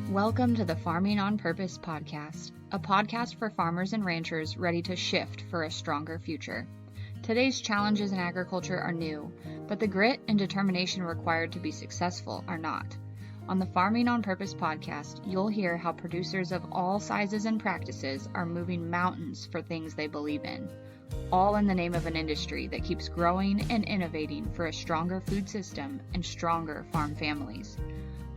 Welcome to the Farming on Purpose podcast, a podcast for farmers and ranchers ready to shift for a stronger future. Today's challenges in agriculture are new, but the grit and determination required to be successful are not. On the Farming on Purpose podcast, you'll hear how producers of all sizes and practices are moving mountains for things they believe in, all in the name of an industry that keeps growing and innovating for a stronger food system and stronger farm families.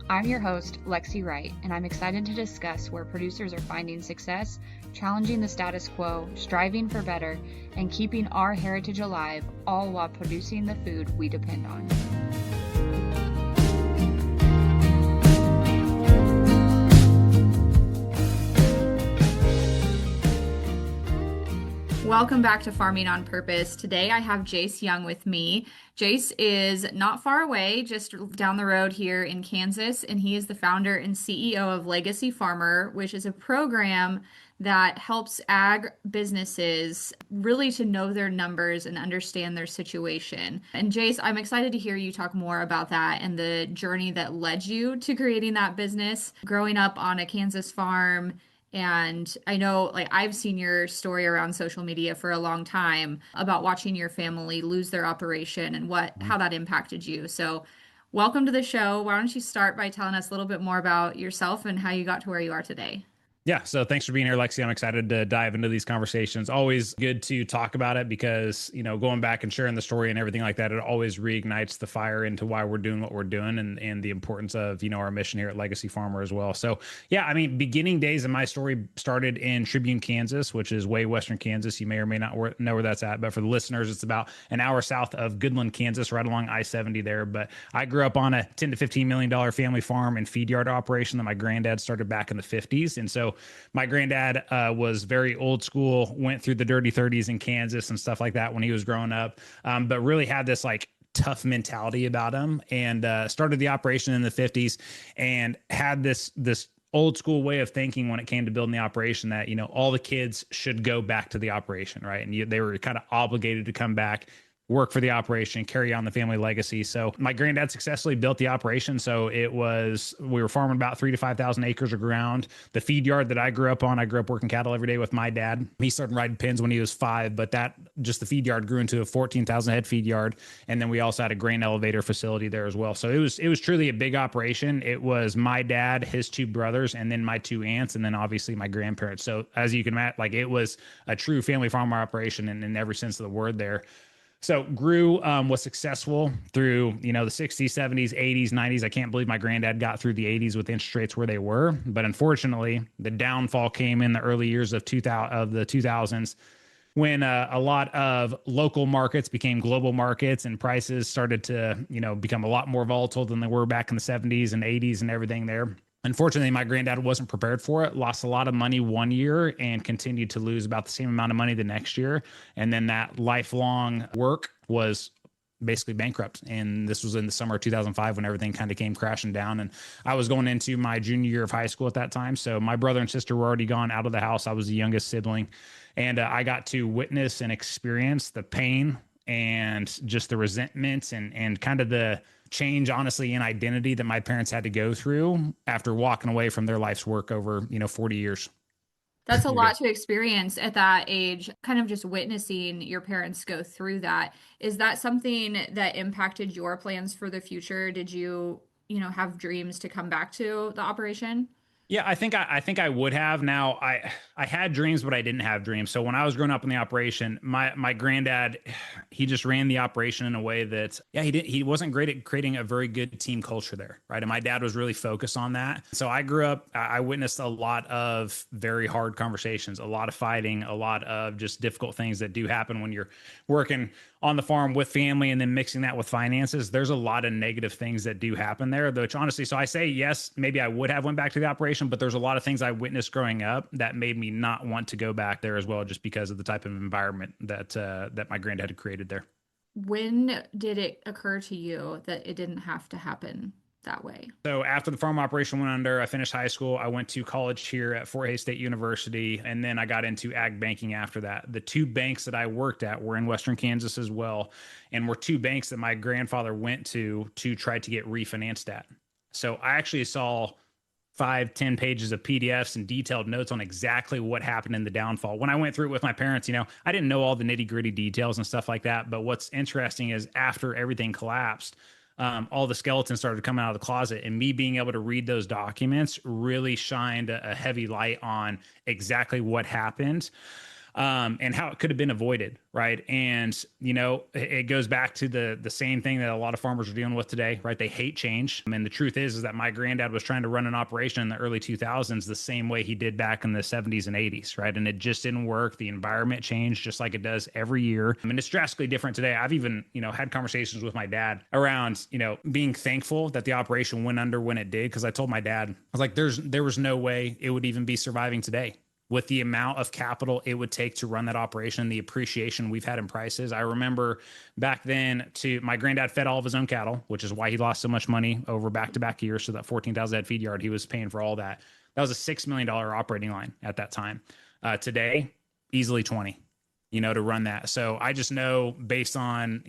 I'm your host, Lexi Wright, and I'm excited to discuss where producers are finding success, challenging the status quo, striving for better, and keeping our heritage alive, all while producing the food we depend on. Welcome back to Farming on Purpose. Today I have Jace Young with me. Jace is not far away, just down the road here in Kansas, and he is the founder and CEO of Legacy Farmer, which is a program that helps ag businesses really to know their numbers and understand their situation. And Jace, I'm excited to hear you talk more about that and the journey that led you to creating that business, growing up on a Kansas farm. And I know, I've seen your story around social media for a long time about watching your family lose their operation and how that impacted you. So welcome to the show. Why don't you start by telling us a little bit more about yourself and how you got to where you are today? Yeah. So thanks for being here, Lexi. I'm excited to dive into these conversations. Always good to talk about it because, going back and sharing the story and everything like that, it always reignites the fire into why we're doing what we're doing and the importance of, our mission here at Legacy Farmer as well. So yeah, beginning days of my story started in Tribune, Kansas, which is way Western Kansas. You may or may not know where that's at, but for the listeners, it's about an hour south of Goodland, Kansas, right along I-70 there. But I grew up on a $10 to $15 million family farm and feed yard operation that my granddad started back in the 50s. And so my granddad was very old school, went through the dirty 30s in Kansas and stuff like that when he was growing up, but really had this tough mentality about him and started the operation in the 50s and had this old school way of thinking when it came to building the operation that, all the kids should go back to the operation, right? And they were kind of obligated to come back, work for the operation, carry on the family legacy. So my granddad successfully built the operation. So we were farming about 3,000 to 5,000 acres of ground. The feed yard that I grew up on, I grew up working cattle every day with my dad. He started riding pins when he was 5, but the feed yard grew into a 14,000 head feed yard. And then we also had a grain elevator facility there as well. So it was truly a big operation. It was my dad, his 2 brothers, and then my 2 aunts, and then obviously my grandparents. So as you can imagine, it was a true family farm operation in every sense of the word there. So grew, was successful through, the 60s, 70s, 80s, 90s. I can't believe my granddad got through the 80s with interest rates where they were. But unfortunately, the downfall came in the early years of the 2000s when a lot of local markets became global markets and prices started to, become a lot more volatile than they were back in the 70s and 80s and everything there. Unfortunately, my granddad wasn't prepared for it, lost a lot of money one year and continued to lose about the same amount of money the next year. And then that lifelong work was basically bankrupt. And this was in the summer of 2005 when everything kind of came crashing down. And I was going into my junior year of high school at that time. So my brother and sister were already gone out of the house. I was the youngest sibling. And I got to witness and experience the pain and just the resentment and kind of the change, honestly, in identity that my parents had to go through after walking away from their life's work over, 40 years. That's a lot to experience at that age, kind of just witnessing your parents go through that. Is that something that impacted your plans for the future? Did you, have dreams to come back to the operation? Yeah, I think I would have. Now, I had dreams, but I didn't have dreams. So when I was growing up in the operation, my granddad, he just ran the operation in a way that, he wasn't great at creating a very good team culture there, right? And my dad was really focused on that. So I grew up, I witnessed a lot of very hard conversations, a lot of fighting, a lot of just difficult things that do happen when you're working on the farm with family and then mixing that with finances. There's a lot of negative things that do happen there, which honestly, so I say, yes, maybe I would have went back to the operation, but there's a lot of things I witnessed growing up that made me not want to go back there as well, just because of the type of environment that my granddad had created there. When did it occur to you that it didn't have to happen that way? So after the farm operation went under, I finished high school. I went to college here at Fort Hays State University, and then I got into ag banking after that. The 2 banks that I worked at were in Western Kansas as well, and were 2 banks that my grandfather went to try to get refinanced at. So I actually saw 5, 10 pages of PDFs and detailed notes on exactly what happened in the downfall. When I went through it with my parents, I didn't know all the nitty gritty details and stuff like that. But what's interesting is after everything collapsed, all the skeletons started coming out of the closet, and me being able to read those documents really shined a heavy light on exactly what happened, and how it could have been avoided, right? And it goes back to the same thing that a lot of farmers are dealing with today, right? They hate change. And the truth is that my granddad was trying to run an operation in the early 2000s the same way he did back in the 70s and 80s, right? And it just didn't work. The environment changed just like it does every year. I mean, it's drastically different today. I've even had conversations with my dad around being thankful that the operation went under when it did, because I told my dad, I was like, there was no way it would even be surviving today with the amount of capital it would take to run that operation, the appreciation we've had in prices. I remember back then, my granddad fed all of his own cattle, which is why he lost so much money over back-to-back years. So that 14,000 head feed yard, he was paying for all that. That was a $6 million operating line at that time. Today, easily 20, to run that. So I just know, based on,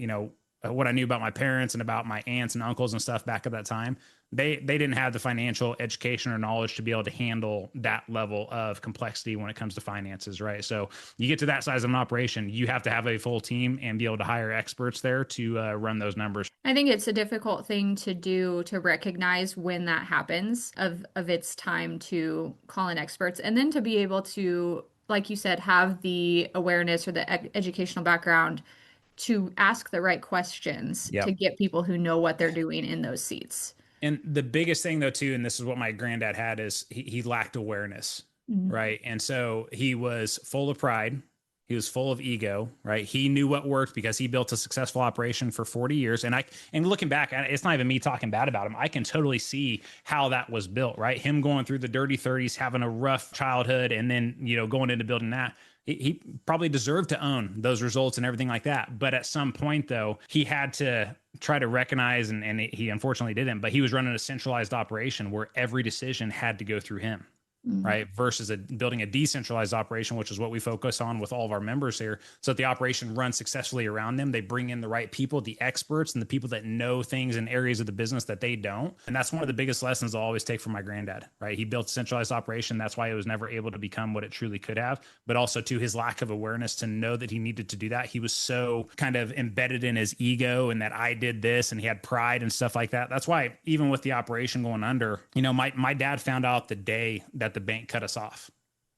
what I knew about my parents and about my aunts and uncles and stuff back at that time, they didn't have the financial education or knowledge to be able to handle that level of complexity when it comes to finances, right? So you get to that size of an operation, you have to have a full team and be able to hire experts there to run those numbers. I think it's a difficult thing to do, to recognize when that happens, of its time to call in experts, and then to be able to, like you said, have the awareness or the educational background to ask the right questions to Yep. get people who know what they're doing in those seats. And the biggest thing, though, too, and this is what my granddad had, is he lacked awareness, Mhm. right? And so he was full of pride. He was full of ego, right? He knew what worked because he built a successful operation for 40 years. And looking back, it's not even me talking bad about him. I can totally see how that was built, right? Him going through the dirty 30s, having a rough childhood, and then, going into building that. He probably deserved to own those results and everything like that. But at some point, though, he had to try to recognize, and he unfortunately didn't, but he was running a centralized operation where every decision had to go through him. Mhm. Right, versus building a decentralized operation, which is what we focus on with all of our members here, so that the operation runs successfully around them. They bring in the right people, the experts, and the people that know things in areas of the business that they don't. And that's one of the biggest lessons I'll always take from my granddad, right? He built a centralized operation. That's why it was never able to become what it truly could have. But also, to his lack of awareness to know that he needed to do that, he was so kind of embedded in his ego and that I did this, and he had pride and stuff like that. That's why even with the operation going under, my dad found out the day that the bank cut us off.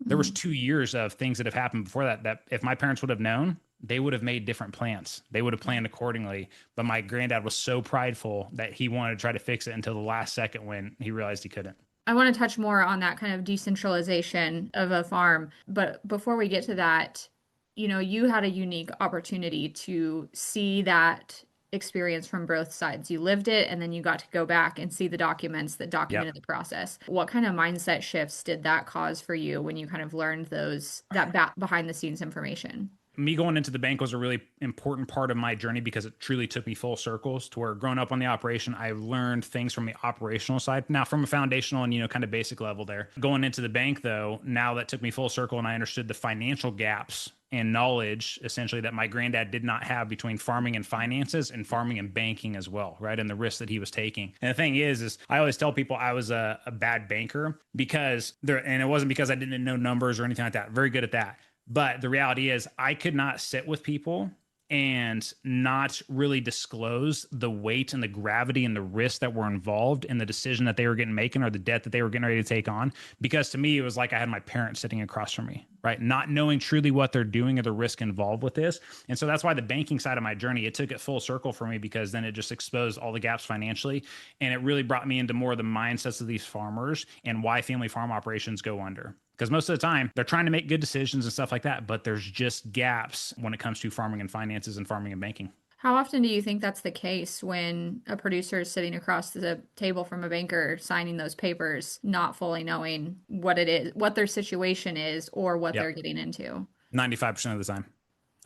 There was Mhm. 2 years of things that have happened before that if my parents would have known, they would have made different plans. They would have planned accordingly. But my granddad was so prideful that he wanted to try to fix it until the last second when he realized he couldn't. I want to touch more on that kind of decentralization of a farm. But before we get to that, you had a unique opportunity to see that experience from both sides. You lived it, and then you got to go back and see the documents that Yep. documented the process. What kind of mindset shifts did that cause for you when you kind of learned that behind the scenes information? Me going into the bank was a really important part of my journey because it truly took me full circles to where, growing up on the operation, I learned things from the operational side. Now, from a foundational and, kind of basic level there. Going into the bank, though, now that took me full circle and I understood the financial gaps and knowledge essentially that my granddad did not have between farming and finances and farming and banking as well, right? And the risks that he was taking. And the thing is I always tell people I was a bad banker because and it wasn't because I didn't know numbers or anything like that. Very good at that. But the reality is I could not sit with people and not really disclose the weight and the gravity and the risks that were involved in the decision that they were getting making or the debt that they were getting ready to take on. Because to me, it was like I had my parents sitting across from me, right? Not knowing truly what they're doing or the risk involved with this. And so that's why the banking side of my journey, it took it full circle for me, because then it just exposed all the gaps financially. And it really brought me into more of the mindsets of these farmers and why family farm operations go under. Because most of the time they're trying to make good decisions and stuff like that, but there's just gaps when it comes to farming and finances and farming and banking. How often do you think that's the case when a producer is sitting across the table from a banker signing those papers, not fully knowing what it is, what their situation is, or what Yep. they're getting into? 95% of the time.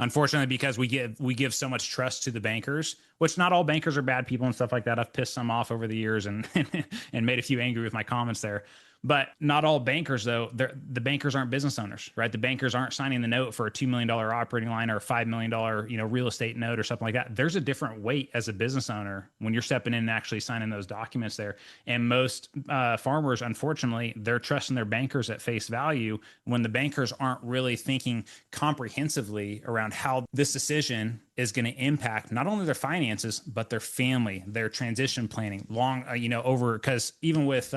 Unfortunately, because we give so much trust to the bankers, which not all bankers are bad people and stuff like that. I've pissed some off over the years and and made a few angry with my comments there. But not all bankers, though. The bankers aren't business owners, right? The bankers aren't signing the note for a $2 million operating line or a $5 million, real estate note or something like that. There's a different weight as a business owner when you're stepping in and actually signing those documents there. And most farmers, unfortunately, they're trusting their bankers at face value when the bankers aren't really thinking comprehensively around how this decision is going to impact not only their finances but their family, their transition planning, long, over. Because even with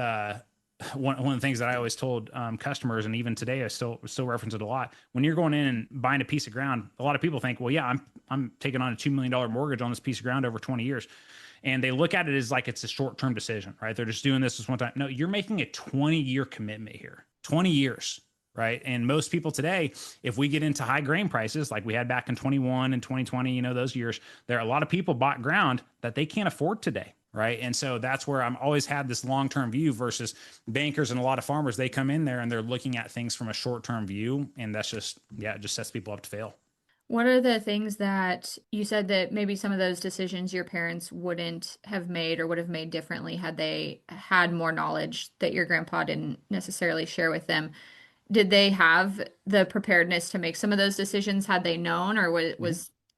one of the things that I always told customers, and even today I still reference it a lot. When you're going in and buying a piece of ground, a lot of people think, well, yeah, I'm taking on a $2 million mortgage on this piece of ground over 20 years, and they look at it as like it's a short term decision, right? They're just doing this one time. No, you're making a 20-year commitment here, 20 years. Right. And most people today, if we get into high grain prices like we had back in 21 and 2020, those years, there are a lot of people bought ground that they can't afford today. Right. And so that's where I'm always had this long term view versus bankers and a lot of farmers. They come in there and they're looking at things from a short term view. And that's just, yeah, it just sets people up to fail. What are the things that you said that maybe some of those decisions your parents wouldn't have made or would have made differently had they had more knowledge that your grandpa didn't necessarily share with them? Did they have the preparedness to make some of those decisions had they known, or Mm-hmm.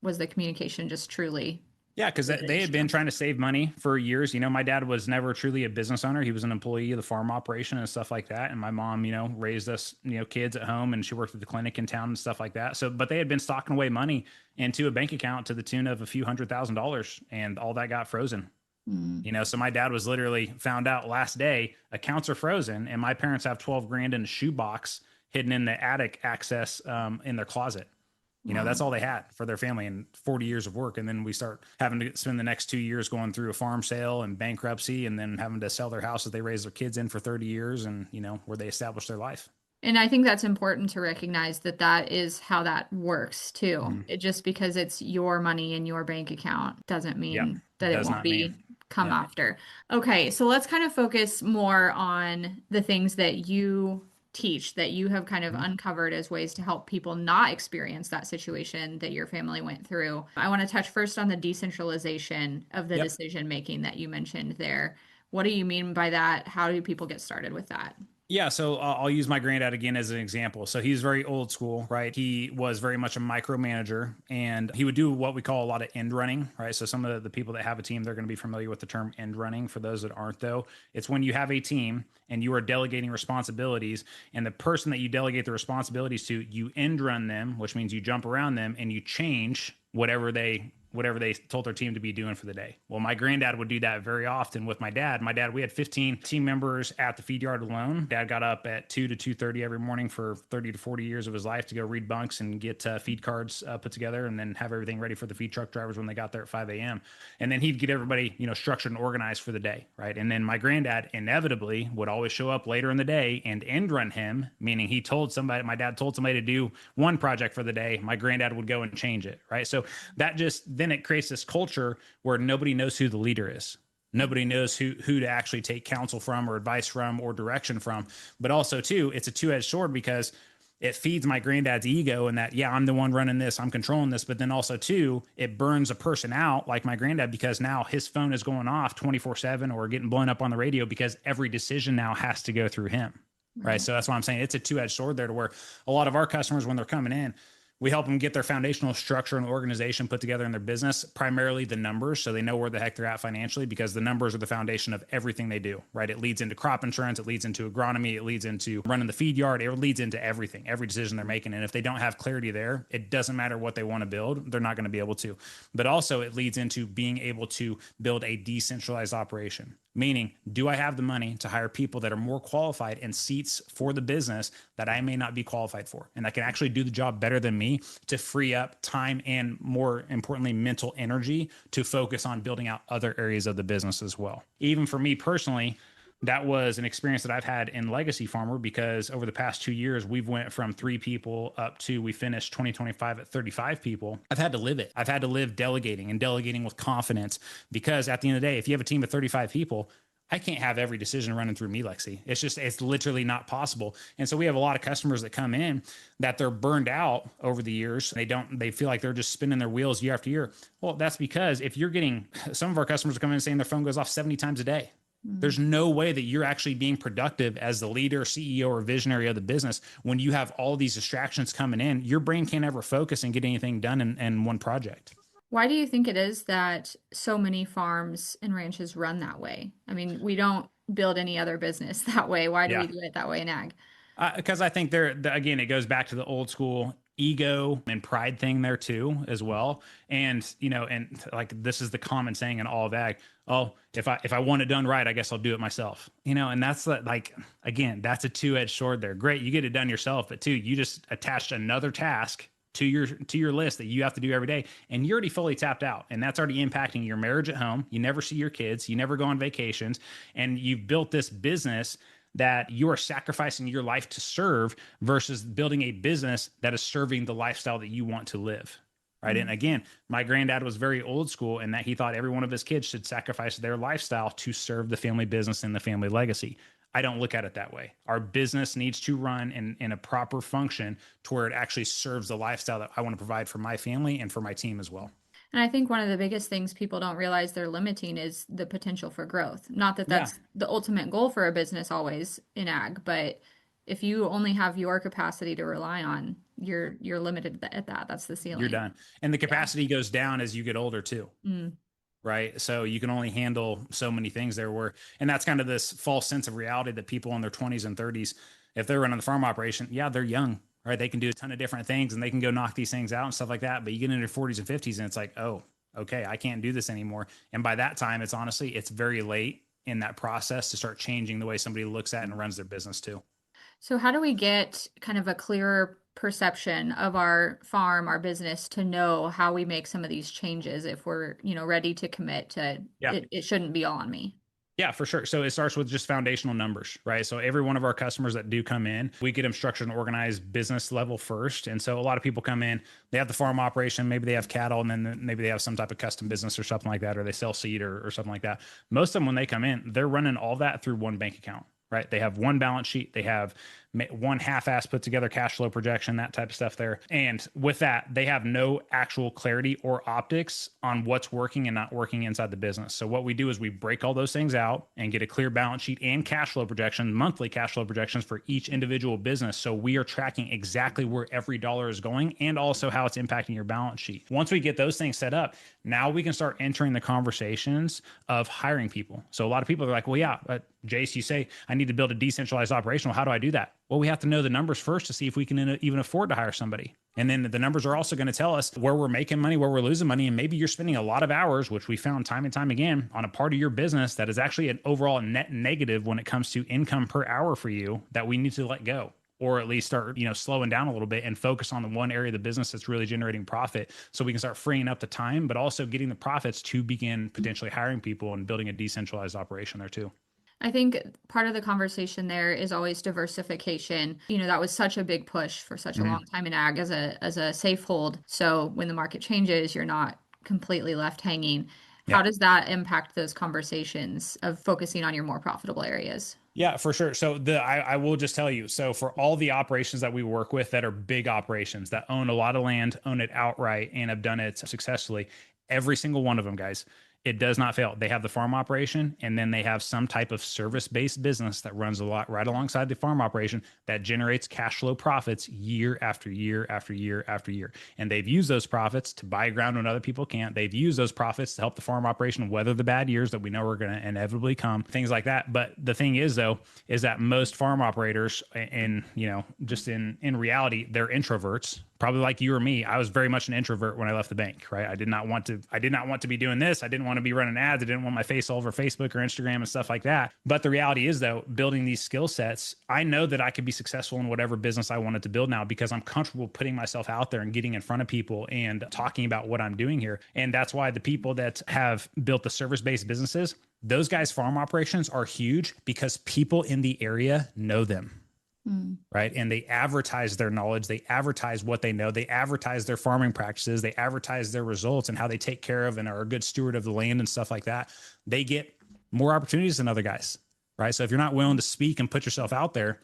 was the communication just truly Yeah, because the they had been issue? trying to save money for years. My dad was never truly a business owner. He was an employee of the farm operation and stuff like that. And my mom, raised us, kids at home, and she worked at the clinic in town and stuff like that. So, but they had been stocking away money into a bank account to the tune of a few $100,000, and all that got frozen. Mm. So my dad was literally found out last day, accounts are frozen, and my parents have 12 grand in a shoebox hidden in the attic access in their closet. That's Wow. all they had for their family and 40 years of work. And then we start having to spend the next 2 years going through a farm sale and bankruptcy, and then having to sell their house that they raised their kids in for 30 years, and, where they established their life. And I think that's important to recognize that that is how that works too. Mm-hmm. It just because it's your money in your bank account doesn't Yep. mean that it Does won't not mean. be come Yep. after. Okay, so let's kind of focus more on the things that you teach that you have kind of Mm-hmm. uncovered as ways to help people not experience that situation that your family went through. I want to touch first on the decentralization of the Yep. decision making that you mentioned there. What do you mean by that? How do people get started with that? Yeah, so I'll use my granddad again as an example. So he's very old school, right? He was very much a micromanager, and he would do what we call a lot of end running, right? So some of the people that have a team, they're going to be familiar with the term end running. For those that aren't, though, it's when you have a team and you are delegating responsibilities, and the person that you delegate the responsibilities to, you end run them, which means you jump around them and you change whatever they told their team to be doing for the day. Well, my granddad would do that very often with my dad. My dad, we had 15 team members at the feed yard alone. Dad got up at 2 to 2:30 every morning for 30 to 40 years of his life to go read bunks and get feed cards put together, and then have everything ready for the feed truck drivers when they got there at 5 a.m. And then he'd get everybody, structured and organized for the day, right? And then my granddad inevitably would always show up later in the day and end run him, meaning my dad told somebody to do one project for the day. My granddad would go and change it, right? So that just then it creates this culture where nobody knows who the leader is. Nobody knows who to actually take counsel from or advice from or direction from. But also, too, it's a two-edged sword because it feeds my granddad's ego and that, yeah, I'm the one running this, I'm controlling this. But then also, too, it burns a person out like my granddad, because now his phone is going off 24/7 or getting blown up on the radio because every decision now has to go through him. Right. Right. So that's why I'm saying it's a two-edged sword there, to where a lot of our customers, when they're coming in, we help them get their foundational structure and organization put together in their business, primarily the numbers, so they know where the heck they're at financially, because the numbers are the foundation of everything they do, right? It leads into crop insurance, it leads into agronomy, it leads into running the feed yard, it leads into everything, every decision they're making. And if they don't have clarity there, it doesn't matter what they want to build, they're not going to be able to. But also, it leads into being able to build a decentralized operation. Meaning, do I have the money to hire people that are more qualified in seats for the business that I may not be qualified for, and that can actually do the job better than me, to free up time and, more importantly, mental energy to focus on building out other areas of the business as well. Even for me personally, that was an experience that I've had in Legacy Farmer, because over the past 2 years, we've went from 3 people up to, we finished 2025 at 35 people. I've had to live it. I've had to live delegating and delegating with confidence, because at the end of the day, if you have a team of 35 people, I can't have every decision running through me, Lexi. It's literally not possible. And so we have a lot of customers that come in that they're burned out over the years. They feel like they're just spinning their wheels year after year. Well, that's because if you're getting, some of our customers are coming in saying their phone goes off 70 times a day. Mm. There's no way that you're actually being productive as the leader, CEO, or visionary of the business when you have all these distractions coming in. Your brain can't ever focus and get anything done in one project. Why do you think it is that so many farms and ranches run that way? I mean, we don't build any other business that way. Why do Yeah. we do it that way in ag? Because I think again, it goes back to the old school ego and pride thing there too, as well. And, and like this is the common saying in all of ag. Oh, if I want it done right, I guess I'll do it myself. And that's like, again, that's a two-edged sword there. Great. You get it done yourself, but two, you just attached another task to your list that you have to do every day, and you're already fully tapped out, and that's already impacting your marriage at home. You never see your kids, you never go on vacations, and you've built this business that you are sacrificing your life to serve versus building a business that is serving the lifestyle that you want to live. Right. And Mm. again, my granddad was very old school in that he thought every one of his kids should sacrifice their lifestyle to serve the family business and the family legacy. I don't look at it that way. Our business needs to run in a proper function to where it actually serves the lifestyle that I want to provide for my family and for my team as well. And I think one of the biggest things people don't realize they're limiting is the potential for growth. Not that Yeah. that's the ultimate goal for a business always in ag, but if you only have your capacity to rely on, you're limited at that. That's the You're ceiling. done. And the Yeah. capacity goes down as you get older too. Mm. Right. So you can only handle so many things there were, and that's kind of this false sense of reality that people in their 20s and 30s, if they're running the farm operation, yeah, they're young, right? They can do a ton of different things and they can go knock these things out and stuff like that. But you get into your 40s and 50s and it's like, oh, okay, I can't do this anymore. And by that time, it's very late in that process to start changing the way somebody looks at and runs their business too. So how do we get kind of a clearer perception of our farm, our business to know how we make some of these changes if we're, ready to commit to Yeah. it shouldn't be all on me. Yeah, for sure. So it starts with just foundational numbers, right? So every one of our customers that do come in, we get them structured and organized business level first. And so a lot of people come in, they have the farm operation, maybe they have cattle, and then maybe they have some type of custom business or something like that, or they sell seed or something like that. Most of them, when they come in, they're running all that through one bank account, right? They have one balance sheet, they have one half-ass put together cash flow projection, that type of stuff there. And with that, they have no actual clarity or optics on what's working and not working inside the business. So what we do is we break all those things out and get a clear balance sheet and cash flow projection, monthly cash flow projections for each individual business. So we are tracking exactly where every dollar is going and also how it's impacting your balance sheet. Once we get those things set up, now we can start entering the conversations of hiring people. So a lot of people are like, well, yeah, but Jace, you say I need to build a decentralized operation. Well, how do I do that? Well, we have to know the numbers first to see if we can even afford to hire somebody. And then the numbers are also going to tell us where we're making money, where we're losing money. And maybe you're spending a lot of hours, which we found time and time again, on a part of your business that is actually an overall net negative when it comes to income per hour for you that we need to let go. Or at least start, slowing down a little bit and focus on the one area of the business that's really generating profit so we can start freeing up the time, but also getting the profits to begin potentially hiring people and building a decentralized operation there too. I think part of the conversation there is always diversification. That was such a big push for such a Mm-hmm. long time in ag as a safe hold. So when the market changes, you're not completely left hanging. How Yeah. does that impact those conversations of focusing on your more profitable areas? Yeah, for sure. So I will just tell you. So for all the operations that we work with that are big operations that own a lot of land, own it outright, and have done it successfully, every single one of them, guys, it does not fail. They have the farm operation, and then they have some type of service-based business that runs a lot right alongside the farm operation that generates cash flow profits year after year after year after year. And they've used those profits to buy ground when other people can't. They've used those profits to help the farm operation weather the bad years that we know are going to inevitably come, things like that. But the thing is, though, is that most farm operators, and just in reality, they're introverts. Probably like you or me, I was very much an introvert when I left the bank, right? I did not want to be doing this. I didn't want to be running ads. I didn't want my face all over Facebook or Instagram and stuff like that. But the reality is, though, building these skill sets, I know that I could be successful in whatever business I wanted to build now because I'm comfortable putting myself out there and getting in front of people and talking about what I'm doing here. And that's why the people that have built the service-based businesses, those guys' farm operations are huge because people in the area know them. Right. And they advertise their knowledge. They advertise what they know. They advertise their farming practices. They advertise their results and how they take care of and are a good steward of the land and stuff like that. They get more opportunities than other guys. Right. So if you're not willing to speak and put yourself out there,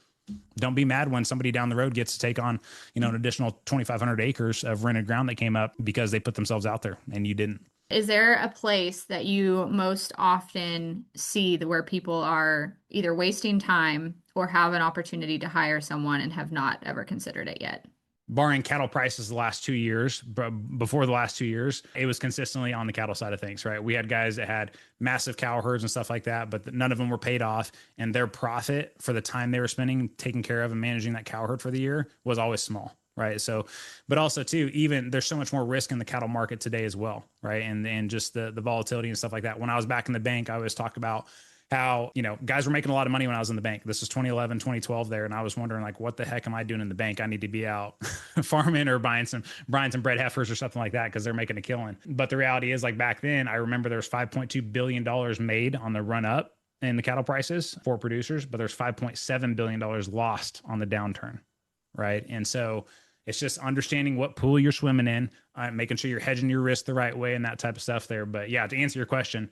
don't be mad when somebody down the road gets to take on, an additional 2,500 acres of rented ground that came up because they put themselves out there and you didn't. Is there a place that you most often see where people are either wasting time or have an opportunity to hire someone and have not ever considered it yet? Barring cattle prices the last 2 years, but before the last 2 years, it was consistently on the cattle side of things, right? We had guys that had massive cow herds and stuff like that, but none of them were paid off. And their profit for the time they were spending taking care of and managing that cow herd for the year was always small. Right. So, but also too, even there's so much more risk in the cattle market today as well. Right. And just the volatility and stuff like that. When I was back in the bank, I always talk about how, guys were making a lot of money when I was in the bank. This was 2011, 2012 there. And I was wondering like, what the heck am I doing in the bank? I need to be out farming or buying some bred heifers or something like that because they're making a killing. But the reality is like back then, I remember there was $5.2 billion made on the run up in the cattle prices for producers, but there's $5.7 billion lost on the downturn. Right. And so it's just understanding what pool you're swimming in, making sure you're hedging your risk the right way and that type of stuff there. But yeah, to answer your question,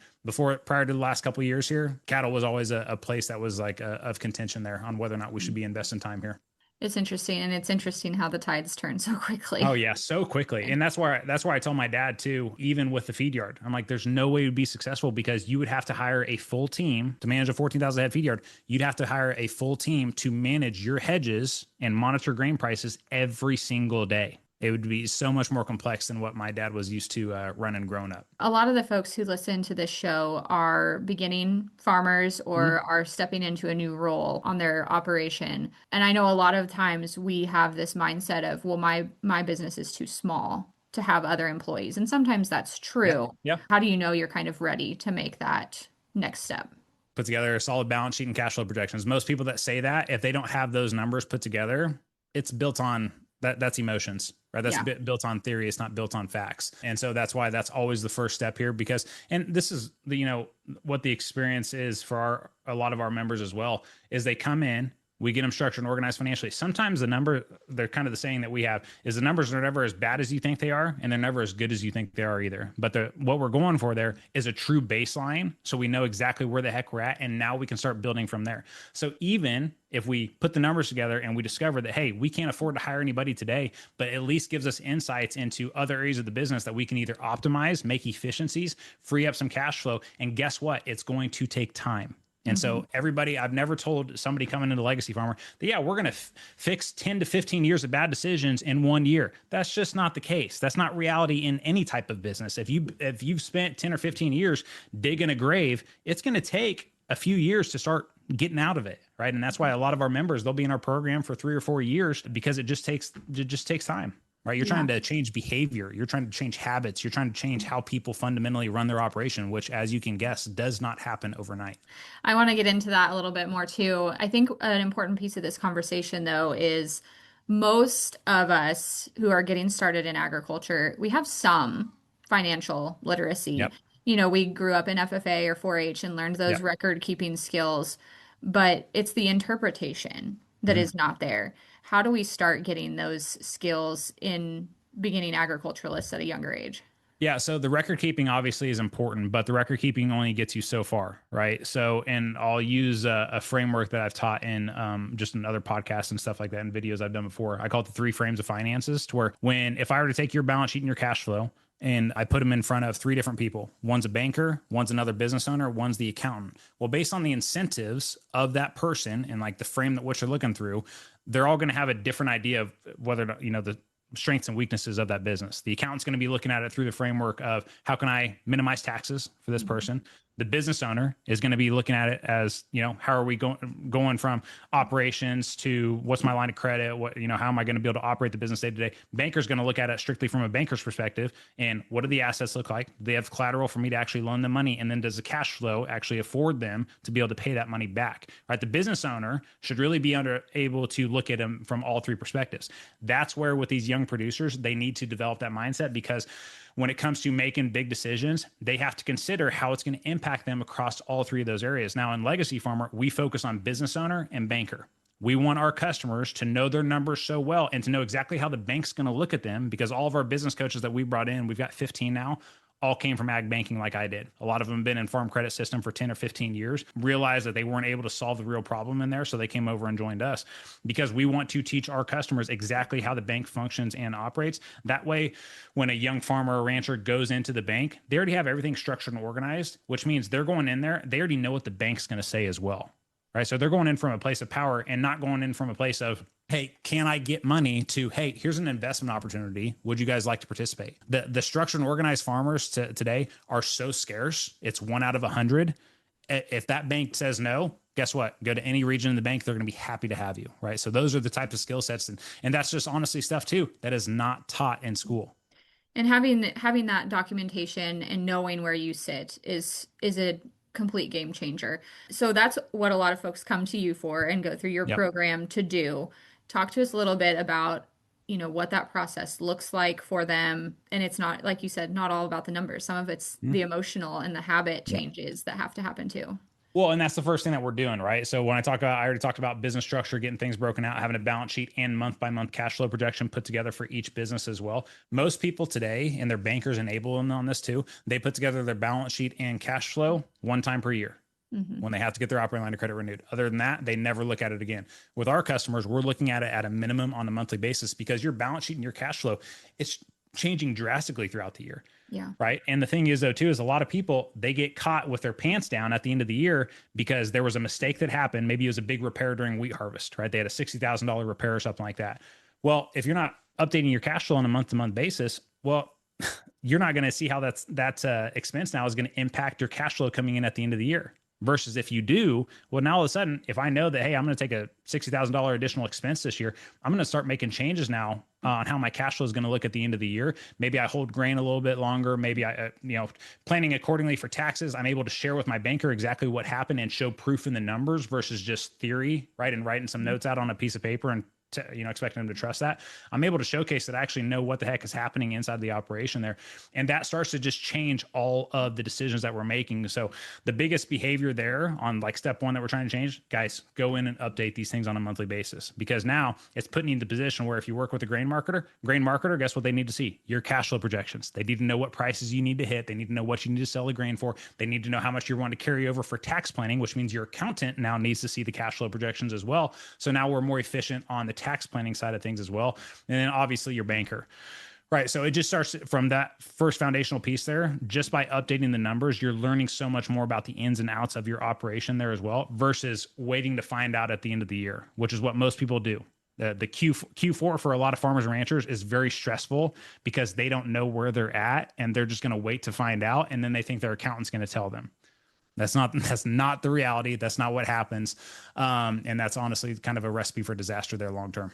prior to the last couple of years here, cattle was always a place that was like of contention there on whether or not we should be investing time here. It's interesting, and it's interesting how the tides turn so Oh quickly. yeah, so quickly. And that's why I tell my dad too, even with the feed yard. I'm like, there's no way you'd be successful because you would have to hire a full team to manage a 14,000 head feed yard. You'd have to hire a full team to manage your hedges and monitor grain prices every single day. It would be so much more complex than what my dad was used to running growing up. A lot of the folks who listen to this show are beginning farmers or Mhm. are stepping into a new role on their operation. And I know a lot of times we have this mindset of, well, my business is too small to have other employees. And sometimes that's Yeah. true. Yeah. How do you know you're kind of ready to make that next step? Put together a solid balance sheet and cash flow projections. Most people that say that, if they don't have those numbers put together, it's built on that's emotions, right? That's Yeah. built on theory. It's not built on facts. And so that's why that's always the first step here because, and this is what the experience is for a lot of our members as well, is they come in, we get them structured and organized financially. Sometimes they're kind of the saying that we have is the numbers are never as bad as you think they are, and they're never as good as you think they are either. But what we're going for there is a true baseline. So we know exactly where the heck we're at. And now we can start building from there. So even if we put the numbers together and we discover that, hey, we can't afford to hire anybody today, but at least gives us insights into other areas of the business that we can either optimize, make efficiencies, free up some cash flow. And guess what? It's going to take time. And Mhm. so I've never told somebody coming into Legacy Farmer that, yeah, we're going to fix 10 to 15 years of bad decisions in 1 year. That's just not the case. That's not reality in any type of business. If you've spent 10 or 15 years digging a grave, it's going to take a few years to start getting out of it. Right. And that's why a lot of our members, they'll be in our program for 3 or 4 years because it just takes time. Right. You're Yeah. trying to change behavior. You're trying to change habits. You're trying to change how people fundamentally run their operation, which, as you can guess, does not happen overnight. I want to get into that a little bit more too. I think an important piece of this conversation, though, is most of us who are getting started in agriculture, we have some financial literacy. Yep. We grew up in FFA or 4-H and learned those Yep. record keeping skills, but it's the interpretation that Mhm. is not there. How do we start getting those skills in beginning agriculturalists at a younger age? Yeah, so the record keeping obviously is important, but the record keeping only gets you so far, right? So, and I'll use a framework that I've taught in just in other podcasts and stuff like that and videos I've done before. I call it the 3 frames of finances, to where if I were to take your balance sheet and your cash flow and I put them in front of 3 different people, one's a banker, one's another business owner, one's the accountant. Well, based on the incentives of that person and like the frame that what you're looking through, they're all going to have a different idea of whether the strengths and weaknesses of that business. The accountant's going to be looking at it through the framework of how can I minimize taxes for this person. The business owner is going to be looking at it as, how are we going from operations to what's my line of credit? How am I going to be able to operate the business day to day? Banker's going to look at it strictly from a banker's perspective. And what do the assets look like? Do they have collateral for me to actually loan them money? And then does the cash flow actually afford them to be able to pay that money back? Right. The business owner should really be able to look at them from all 3 perspectives. That's where with these young producers, they need to develop that mindset because when it comes to making big decisions, they have to consider how it's going to impact them across all 3 of those areas. Now, in Legacy Farmer, we focus on business owner and banker. We want our customers to know their numbers so well and to know exactly how the bank's going to look at them because all of our business coaches that we brought in, we've got 15 now, all came from ag banking like I did. A lot of them have been in farm credit system for 10 or 15 years, realized that they weren't able to solve the real problem in there. So they came over and joined us because we want to teach our customers exactly how the bank functions and operates. That way, when a young farmer or rancher goes into the bank, they already have everything structured and organized, which means they're going in there, they already know what the bank's going to say as well. Right. So they're going in from a place of power and not going in from a place of, hey, can I get money to, hey, here's an investment opportunity. Would you guys like to participate? The structured and organized farmers today are so scarce. It's 1 out of 100. If that bank says no, guess what? Go to any region in the bank, they're going to be happy to have you. Right. So those are the types of skill sets. And that's just honestly stuff too that is not taught in school. And having that documentation and knowing where you sit is a complete game changer. So that's what a lot of folks come to you for and go through your Yep. program to do. Talk to us a little bit about, what that process looks like for them. And it's not, like you said, not all about the numbers. Some of it's Mm-hmm. the emotional and the habit Yep. changes that have to happen too. Well, and that's the first thing that we're doing, right? So when I already talked about business structure, getting things broken out, having a balance sheet and month by month cash flow projection put together for each business as well. Most people today, and their bankers enable them on this too, they put together their balance sheet and cash flow 1 time per year Hmm. when they have to get their operating line of credit renewed. Other than that, they never look at it again. With our customers, we're looking at it at a minimum on a monthly basis because your balance sheet and your cash flow, it's changing drastically throughout the year. Yeah. Right. And the thing is, though, too, is a lot of people, they get caught with their pants down at the end of the year because there was a mistake that happened. Maybe it was a big repair during wheat harvest, right? They had a $60,000 repair or something like that. Well, if you're not updating your cash flow on a month to month basis, well, you're not going to see how that expense now is going to impact your cash flow coming in at the end of the year. Versus if you do, well, now all of a sudden, if I know that, hey, I'm going to take a $60,000 additional expense this year, I'm going to start making changes now on how my cash flow is going to look at the end of the year. Maybe I hold grain a little bit longer. Maybe planning accordingly for taxes. I'm able to share with my banker exactly what happened and show proof in the numbers versus just theory, right? And writing some notes out on a piece of paper and expecting them to trust that. I'm able to showcase that I actually know what the heck is happening inside the operation there. And that starts to just change all of the decisions that we're making. So the biggest behavior there on like step one that we're trying to change, guys, go in and update these things on a monthly basis, because now it's putting you in the position where if you work with a grain marketer, guess what they need to see? Your cash flow projections. They need to know what prices you need to hit. They need to know what you need to sell the grain for. They need to know how much you're wanting to carry over for tax planning, which means your accountant now needs to see the cash flow projections as well. So now we're more efficient on the tax planning side of things as well. And then obviously your banker. Right. So it just starts from that first foundational piece there. Just by updating the numbers, you're learning so much more about the ins and outs of your operation there as well, versus waiting to find out at the end of the year, which is what most people do. The Q4 for a lot of farmers and ranchers is very stressful because they don't know where they're at and they're just going to wait to find out. And then they think their accountant's going to tell them. That's not the reality. That's not what happens. And that's honestly kind of a recipe for disaster there long term.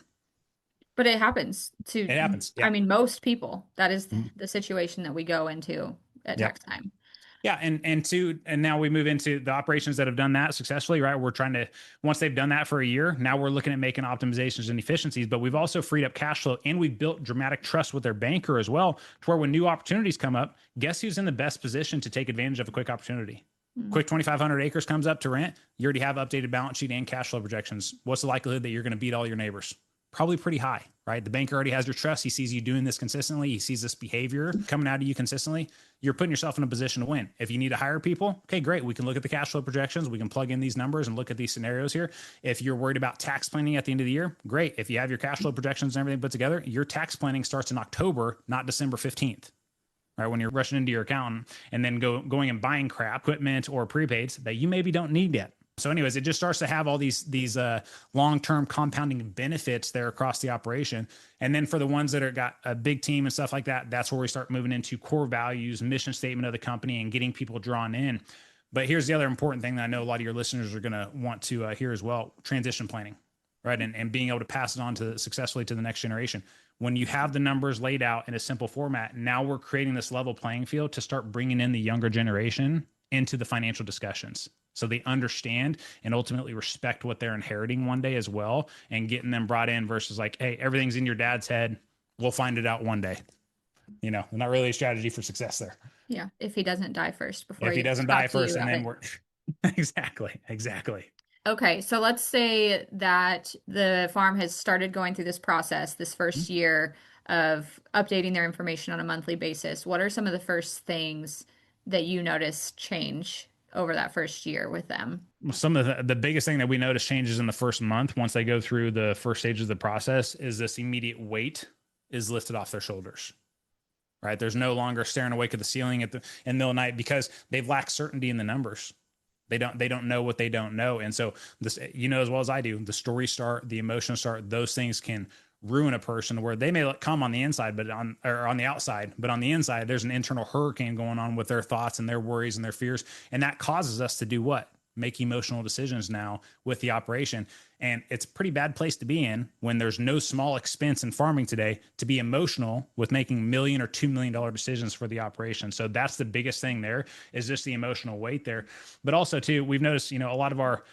But it happens to, It happens. I Yeah. mean, most people. That is Mhm. the situation that we go into at Yeah. tax time. Yeah, and now we move into the operations that have done that successfully, right? We're trying to, once they've done that for a year, now we're looking at making optimizations and efficiencies, but we've also freed up cash flow and we've built dramatic trust with their banker as well, to where when new opportunities come up, guess who's in the best position to take advantage of a quick opportunity? Mm. Quick 2,500 acres comes up to rent. You already have updated balance sheet and cash flow projections. What's the likelihood that you're going to beat all your neighbors? Probably pretty high, right? The banker already has your trust. He sees you doing this consistently. He sees this behavior coming out of you consistently. You're putting yourself in a position to win. If you need to hire people, okay, great. We can look at the cash flow projections. We can plug in these numbers and look at these scenarios here. If you're worried about tax planning at the end of the year, great. If you have your cash flow projections and everything put together, your tax planning starts in October, not December 15th. Right, when you're rushing into your accountant and then going and buying crap, equipment or prepaids that you maybe don't need yet. So anyways, it just starts to have all these long-term compounding benefits there across the operation. And then for the ones that are got a big team and stuff like that, that's where we start moving into core values, mission statement of the company, and getting people drawn in. But here's the other important thing that I know a lot of your listeners are going to want to hear as well: transition planning, right? And being able to pass it on to successfully to the next generation. When you have the numbers laid out in a simple format, now we're creating this level playing field to start bringing in the younger generation into the financial discussions, so they understand and ultimately respect what they're inheriting one day as well, and getting them brought in versus like, hey, everything's in your dad's head. We'll find it out one day. Not really a strategy for success there. Yeah, if he doesn't die first before If he he doesn't die talk to you first, and about then it. we're exactly. Okay, so let's say that the farm has started going through this process this first year. of updating their information on a monthly basis, what are some of the first things that you notice change over that first year with them? Some of the biggest thing that we notice changes in the first month once they go through the first stages of the process is this immediate weight is lifted off their shoulders. Right? There's no longer staring awake at the ceiling in the middle of the night because they've lacked certainty in the numbers. They don't know what they don't know. And so this, as well as I do, the stories start, the emotions start, those things can ruin a person where they may look calm on the inside, but on the outside, but on the inside, there's an internal hurricane going on with their thoughts and their worries and their fears. And that causes us to do what? Make emotional decisions now with the operation. And it's a pretty bad place to be in when there's no small expense in farming today to be emotional with making $1 or $2 million decisions for the operation. So that's the biggest thing there is just the emotional weight there. But also too, we've noticed, a lot of our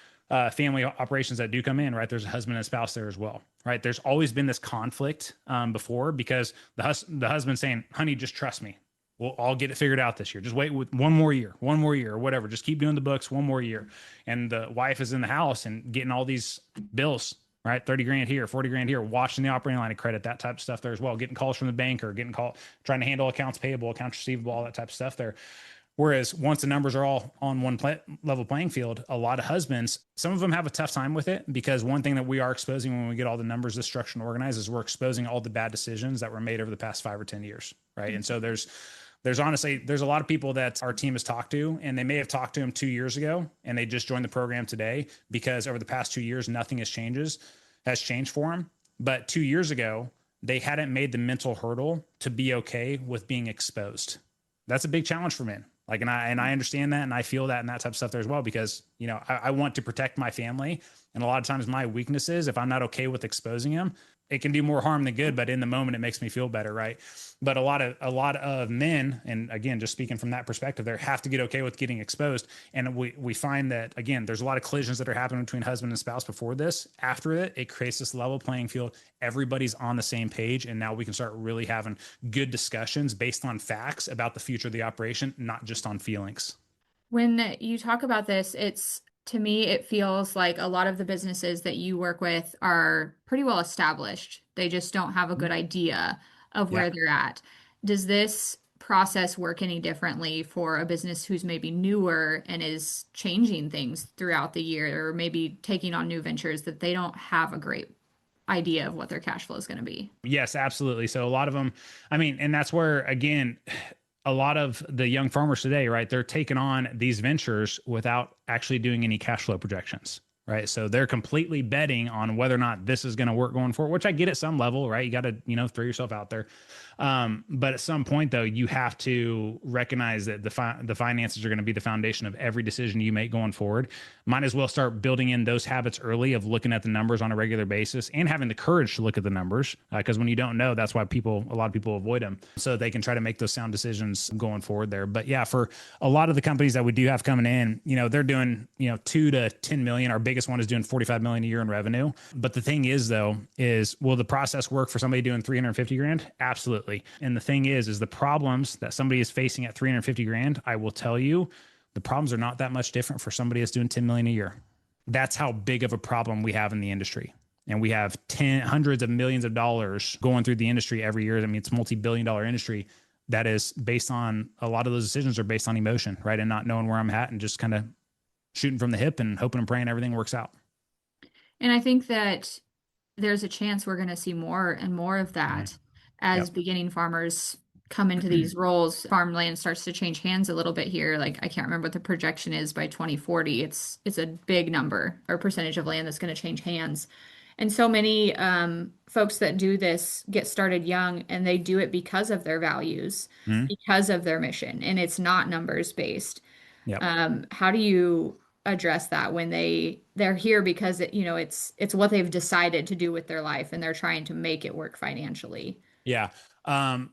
family operations that do come in, right? There's a husband and spouse there as well, right? There's always been this conflict before because the husband saying, honey, just trust me. We'll all get it figured out this year. Just wait with one more year, or whatever. Just keep doing the books one more year. And the wife is in the house and getting all these bills, right? 30 grand here, 40 grand here, watching the operating line of credit, that type of stuff there as well. Getting calls from the banker, trying to handle accounts payable, accounts receivable, all that type of stuff there. Whereas once the numbers are all on one level playing field, a lot of husbands, some of them have a tough time with it because one thing that we are exposing when we get all the numbers, this structured and organized, is we're exposing all the bad decisions that were made over the past 5 or 10 years, right? Mm-hmm. And so there's honestly, there's a lot of people that our team has talked to, and they may have talked to them 2 years ago, and they just joined the program today because over the past 2 years, nothing has changed for them. But 2 years ago, they hadn't made the mental hurdle to be okay with being exposed. That's a big challenge for men. And I understand that, and I feel that, and that type of stuff there as well, because, I want to protect my family. And a lot of times my weakness is if I'm not okay with exposing them, it can do more harm than good, but in the moment it makes me feel better, right? But a lot of men, and again, just speaking from that perspective, they have to get okay with getting exposed. And we find that, again, there's a lot of collisions that are happening between husband and spouse before this. After it creates this level playing field. Everybody's on the same page, and now we can start really having good discussions based on facts about the future of the operation, not just on feelings. When you talk about this, to me, it feels like a lot of the businesses that you work with are pretty well established. They just don't have a good idea of where they're at. Does this process work any differently for a business who's maybe newer and is changing things throughout the year, or maybe taking on new ventures that they don't have a great idea of what their cash flow is going to be? Yes, absolutely. So a lot of them, and that's where, again, a lot of the young farmers today, right, they're taking on these ventures without actually doing any cash flow projections, right? So they're completely betting on whether or not this is going to work going forward, which I get at some level, right? You got to, throw yourself out there. But at some point, though, you have to recognize that the finances are going to be the foundation of every decision you make going forward. Might as well start building in those habits early of looking at the numbers on a regular basis and having the courage to look at the numbers. Because when you don't know, that's why a lot of people avoid them, so they can try to make those sound decisions going forward there. But yeah, for a lot of the companies that we do have coming in, they're doing, 2 to 10 million. Our biggest one is doing 45 million a year in revenue. But the thing is, though, will the process work for somebody doing 350 grand? Absolutely. And the thing is the problems that somebody is facing at 350 grand, I will tell you, the problems are not that much different for somebody that's doing 10 million a year. That's how big of a problem we have in the industry. And we have hundreds of millions of dollars going through the industry every year. I mean, it's a multi-billion-dollar industry that is based on, a lot of those decisions are based on emotion, right? And not knowing where I'm at and just kind of shooting from the hip and hoping and praying everything works out. And I think that there's a chance we're going to see more and more of that as beginning farmers come into these roles. Farmland starts to change hands a little bit here. Like, I can't remember what the projection is by 2040. It's a big number or percentage of land that's going to change hands. And so many folks that do this get started young, and they do it because of their values, because of their mission, and it's not numbers based. How do you address that when they're here because it's what they've decided to do with their life, and they're trying to make it work financially? Yeah.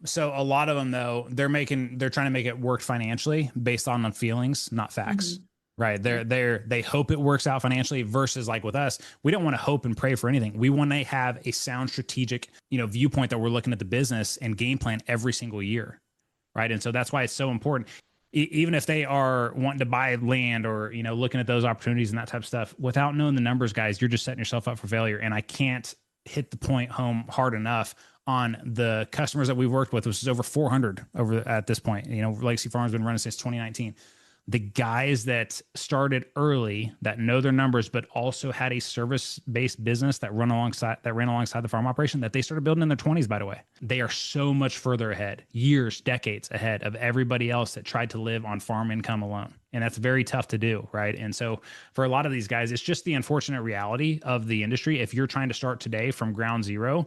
So a lot of them, though, they're trying to make it work financially based on feelings, not facts. Right. They hope it works out financially versus, like with us, we don't want to hope and pray for anything. We want to have a sound strategic, viewpoint that we're looking at the business and game plan every single year. Right. And so that's why it's so important. Even if they are wanting to buy land or, looking at those opportunities and that type of stuff, without knowing the numbers, guys, you're just setting yourself up for failure. And I can't hit the point home hard enough on the customers that we've worked with, which is over 400 over at this point. Legacy Farm's been running since 2019. The guys that started early, that know their numbers, but also had a service-based business that ran alongside the farm operation, that they started building in their 20s, by the way. They are so much further ahead, years, decades ahead of everybody else that tried to live on farm income alone. And that's very tough to do, right? And so for a lot of these guys, it's just the unfortunate reality of the industry. If you're trying to start today from ground zero,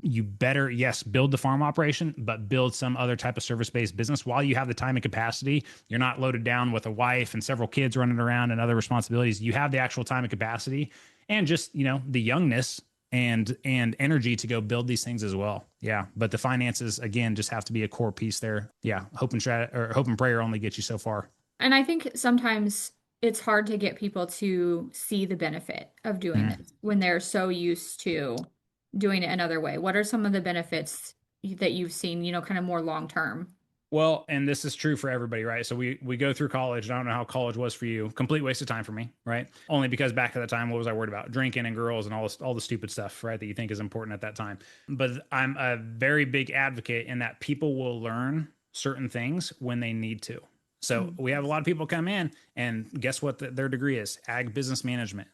you better, yes, build the farm operation, but build some other type of service-based business while you have the time and capacity. You're not loaded down with a wife and several kids running around and other responsibilities. You have the actual time and capacity and just, the youngness and energy to go build these things as well. Yeah. But the finances, again, just have to be a core piece there. Yeah. Hope and prayer only get you so far. And I think sometimes it's hard to get people to see the benefit of doing Mm. this when they're so used to doing it another way. What are some of the benefits that you've seen, kind of more long term? Well, and this is true for everybody, right? So we go through college. I don't know how college was for you. Complete waste of time for me, right? Only because back at the time, what was I worried about? Drinking and girls and all the stupid stuff, right? That you think is important at that time. But I'm a very big advocate in that people will learn certain things when they need to. So Mm. we have a lot of people come in, and guess what their degree is? Ag business management.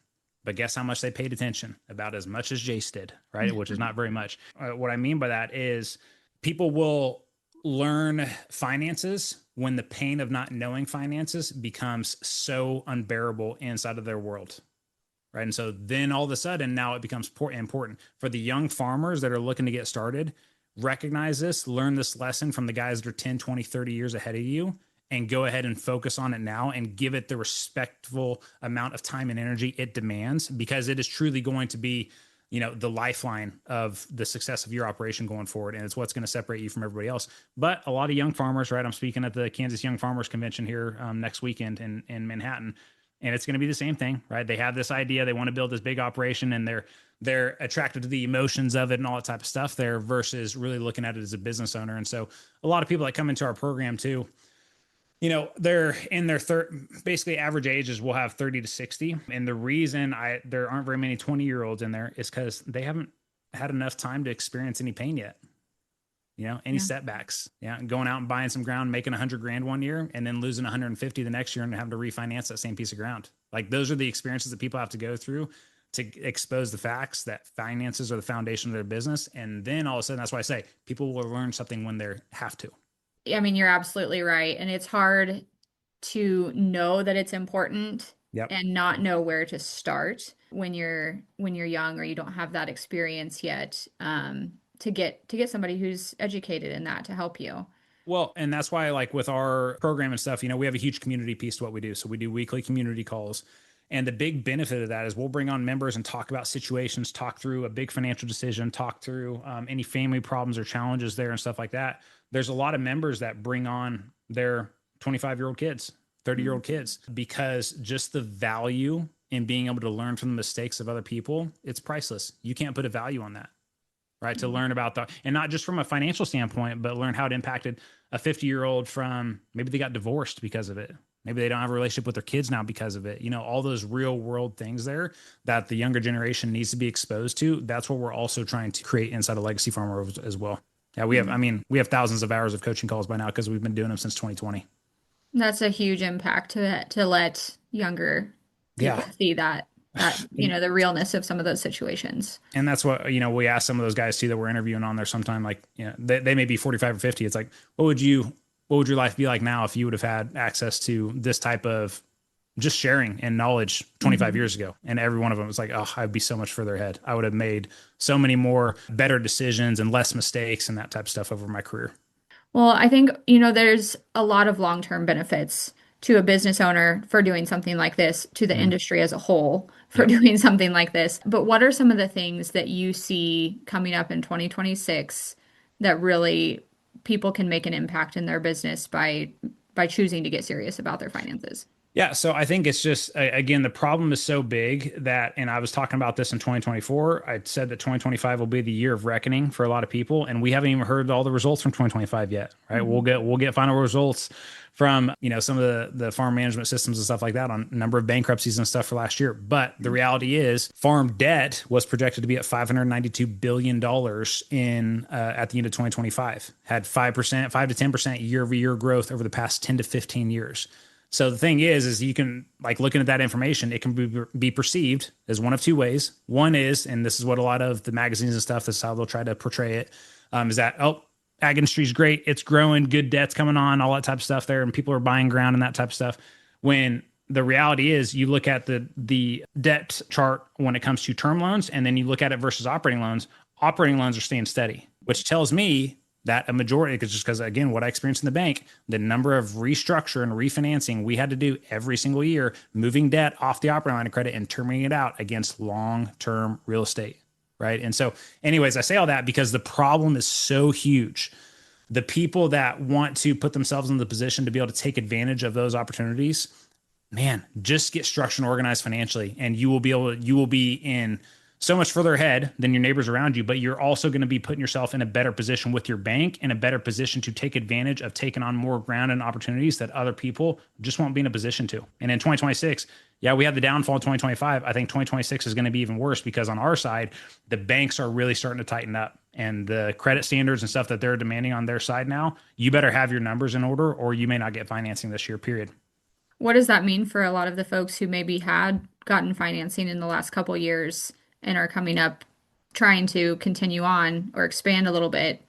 But guess how much they paid attention? About as much as Jace did, right? Which is not very much. What I mean by that is people will learn finances when the pain of not knowing finances becomes so unbearable inside of their world. Right. And so then all of a sudden, now it becomes important for the young farmers that are looking to get started. Recognize this, learn this lesson from the guys that are 10, 20, 30 years ahead of you, and go ahead and focus on it now and give it the respectful amount of time and energy it demands, because it is truly going to be, the lifeline of the success of your operation going forward. And it's what's going to separate you from everybody else. But a lot of young farmers, right? I'm speaking at the Kansas Young Farmers Convention here next weekend in Manhattan. And it's going to be the same thing, right? They have this idea, they want to build this big operation, and they're attracted to the emotions of it and all that type of stuff there versus really looking at it as a business owner. And so a lot of people that come into our program too, they're in their basically average ages will have 30 to 60. And the reason there aren't very many 20-year-olds in there is because they haven't had enough time to experience any pain yet. Any Yeah. setbacks. Yeah. Going out and buying some ground, making 100 grand one year and then losing 150 the next year and having to refinance that same piece of ground. Like, those are the experiences that people have to go through to expose the facts that finances are the foundation of their business. And then all of a sudden, that's why I say people will learn something when they have to. I mean, you're absolutely right. And it's hard to know that it's important Yep. and not know where to start when you're young or you don't have that experience yet, to get somebody who's educated in that to help you. Well, and that's why, like with our program and stuff, we have a huge community piece to what we do. So we do weekly community calls. And the big benefit of that is we'll bring on members and talk about situations, talk through a big financial decision, talk through any family problems or challenges there and stuff like that. There's a lot of members that bring on their 25-year-old kids, 30-year-old kids, because just the value in being able to learn from the mistakes of other people, it's priceless. You can't put a value on that, right? To learn about and not just from a financial standpoint, but learn how it impacted a 50-year-old from maybe they got divorced because of it. Maybe they don't have a relationship with their kids now because of it. All those real world things there that the younger generation needs to be exposed to. That's what we're also trying to create inside of Legacy Farmer as well. Yeah, we have thousands of hours of coaching calls by now because we've been doing them since 2020. That's a huge impact to let younger Yeah. people see that the realness of some of those situations. And that's what, we ask some of those guys too that we're interviewing on there sometime, like, they may be 45 or 50. It's like, what would your life be like now if you would have had access to this type of just sharing and knowledge 25 Mhm. years ago? And every one of them was like, oh, I'd be so much further ahead. I would have made so many more better decisions and less mistakes and that type of stuff over my career. Well, I think, there's a lot of long-term benefits to a business owner for doing something like this, to the Mm. industry as a whole for Yep. doing something like this. But what are some of the things that you see coming up in 2026 that really people can make an impact in their business by choosing to get serious about their finances? Yeah, so I think it's just again the problem is so big that, and I was talking about this in 2024. I said that 2025 will be the year of reckoning for a lot of people, and we haven't even heard all the results from 2025 yet, right? Mhm. We'll get final results from some of the farm management systems and stuff like that on number of bankruptcies and stuff for last year. But the reality is, farm debt was projected to be at $592 billion in at the end of 2025. Had 5%, 5 to 10% year over year growth over the past 10 to 15 years. So the thing is you can like looking at that information, it can be perceived as one of two ways. One is, and this is what a lot of the magazines and stuff, this is how they'll try to portray it, is that, oh, ag industry is great. It's growing, good debt's coming on, all that type of stuff there. And people are buying ground and that type of stuff. When the reality is you look at the debt chart when it comes to term loans, and then you look at it versus operating loans are staying steady, which tells me that a majority, because again, what I experienced in the bank, the number of restructure and refinancing we had to do every single year, moving debt off the operating line of credit and terminating it out against long-term real estate, right? And so, anyways, I say all that because the problem is so huge. The people that want to put themselves in the position to be able to take advantage of those opportunities, man, just get structured and organized financially, and you will be in so much further ahead than your neighbors around you, but you're also going to be putting yourself in a better position with your bank, in a better position to take advantage of taking on more ground and opportunities that other people just won't be in a position to. And in 2026, yeah, we had the downfall in 2025. I think 2026 is going to be even worse because on our side, the banks are really starting to tighten up, and the credit standards and stuff that they're demanding on their side now, you better have your numbers in order or you may not get financing this year, period. What does that mean for a lot of the folks who maybe had gotten financing in the last couple years and are coming up trying to continue on or expand a little bit?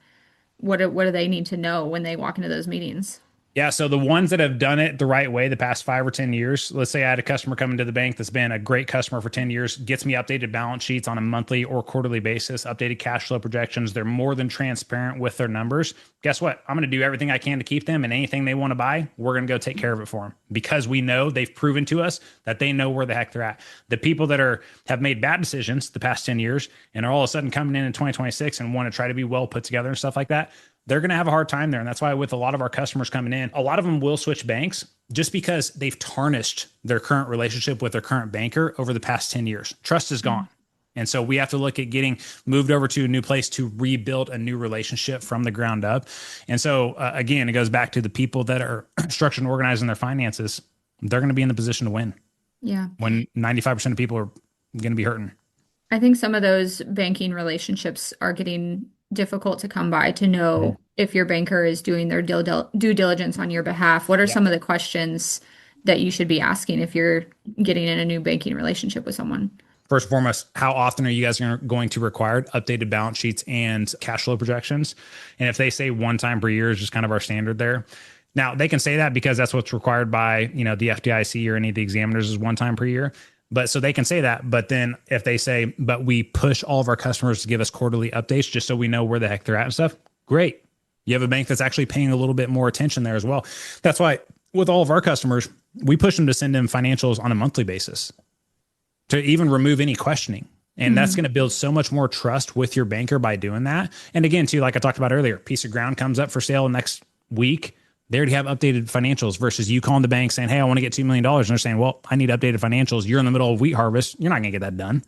What do they need to know when they walk into those meetings? Yeah, so the ones that have done it the right way the past 5 or 10 years, let's say I had a customer come into the bank that's been a great customer for 10 years, gets me updated balance sheets on a monthly or quarterly basis, updated cash flow projections. They're more than transparent with their numbers. Guess what? I'm going to do everything I can to keep them, and anything they want to buy, we're going to go take care of it for them because we know they've proven to us that they know where the heck they're at. The people that have made bad decisions the past 10 years and are all of a sudden coming in 2026 and want to try to be well put together and stuff like that, they're going to have a hard time there. And that's why with a lot of our customers coming in, a lot of them will switch banks just because they've tarnished their current relationship with their current banker over the past 10 years. Trust is gone. And so we have to look at getting moved over to a new place to rebuild a new relationship from the ground up. And so again, it goes back to the people that are structured and organized in their finances. They're going to be in the position to win Yeah. when 95% of people are going to be hurting. I think some of those banking relationships are getting difficult to come by to know if your banker is doing their due diligence on your behalf. What are Yeah. some of the questions that you should be asking if you're getting in a new banking relationship with someone? First and foremost, how often are you guys going to require updated balance sheets and cash flow projections? And if they say one time per year is just kind of our standard there. Now they can say that because that's what's required by, the FDIC or any of the examiners is one time per year. But so they can say that. But then if they say, but we push all of our customers to give us quarterly updates just so we know where the heck they're at and stuff, great. You have a bank that's actually paying a little bit more attention there as well. That's why with all of our customers, we push them to send in financials on a monthly basis to even remove any questioning. And that's going to build so much more trust with your banker by doing that. And again, too, like I talked about earlier, piece of ground comes up for sale next week. They already have updated financials versus you calling the bank saying, hey, I want to get $2 million. And they're saying, well, I need updated financials. You're in the middle of wheat harvest. You're not going to get that done.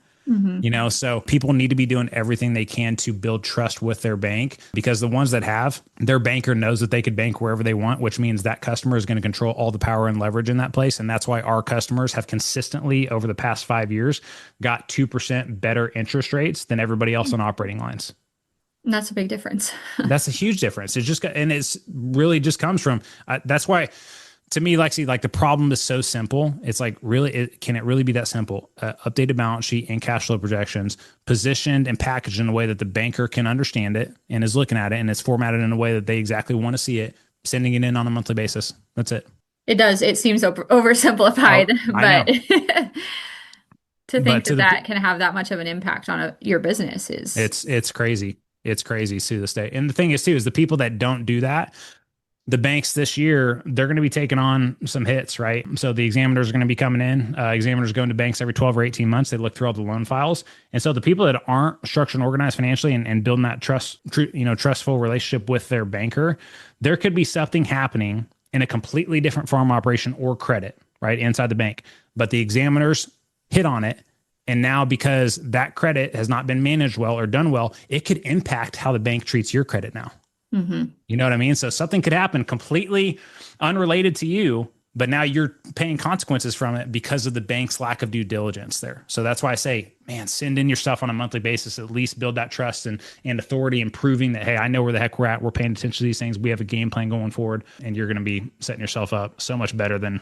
So people need to be doing everything they can to build trust with their bank, because the ones that have, their banker knows that they could bank wherever they want, which means that customer is going to control all the power and leverage in that place. And that's why our customers have consistently over the past 5 years got 2% better interest rates than everybody else on operating lines. And that's a big difference. That's a huge difference. And it's really just comes from, that's why to me, Lexi, like the problem is so simple. It's like, really, can it really be that simple? Updated balance sheet and cash flow projections positioned and packaged in a way that the banker can understand it and is looking at it, and it's formatted in a way that they exactly want to see it, sending it in on a monthly basis. That's it. It does. It seems oversimplified, I but know. to think But to that the, that can have that much of an impact on your business is, it's crazy. It's crazy to this day. And the thing is too, is the people that don't do that, the banks this year, they're going to be taking on some hits, right? So the examiners are going to be coming in. Examiners go into banks every 12 or 18 months. They look through all the loan files. And so the people that aren't structured and organized financially and building that trustful relationship with their banker, there could be something happening in a completely different farm operation or credit, right, inside the bank. But the examiners hit on it. And now, because that credit has not been managed well or done well, it could impact how the bank treats your credit now. Mm-hmm. You know what I mean? So something could happen completely unrelated to you, but now you're paying consequences from it because of the bank's lack of due diligence there. So that's why I say, man, send in your stuff on a monthly basis, at least build that trust and authority and proving that, hey, I know where the heck we're at. We're paying attention to these things. We have a game plan going forward, and you're going to be setting yourself up so much better than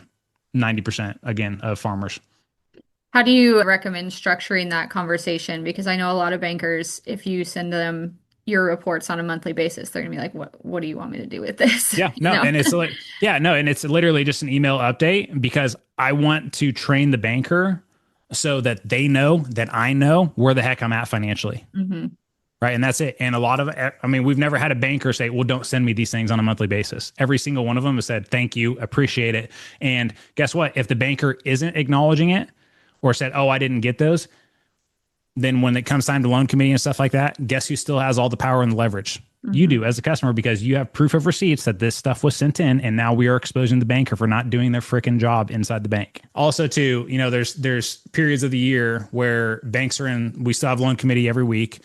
90% again of farmers. How do you recommend structuring that conversation? Because I know a lot of bankers, if you send them your reports on a monthly basis, they're gonna be like, what do you want me to do with this? Yeah, You no, know? and it's like, yeah, no, and it's literally just an email update because I want to train the banker so that they know that I know where the heck I'm at financially. Hmm. Right. And that's it. And a lot of, I mean, we've never had a banker say, well, don't send me these things on a monthly basis. Every single one of them has said, thank you, appreciate it. And guess what? If the banker isn't acknowledging it or said, oh, I didn't get those, then when it comes time to loan committee and stuff like that, guess who still has all the power and the leverage? You Hmm. do as a customer, because you have proof of receipts that this stuff was sent in, and now we are exposing the banker for not doing their freaking job inside the bank. Also, too, you know, there's periods of the year where banks are in, we still have loan committee every week.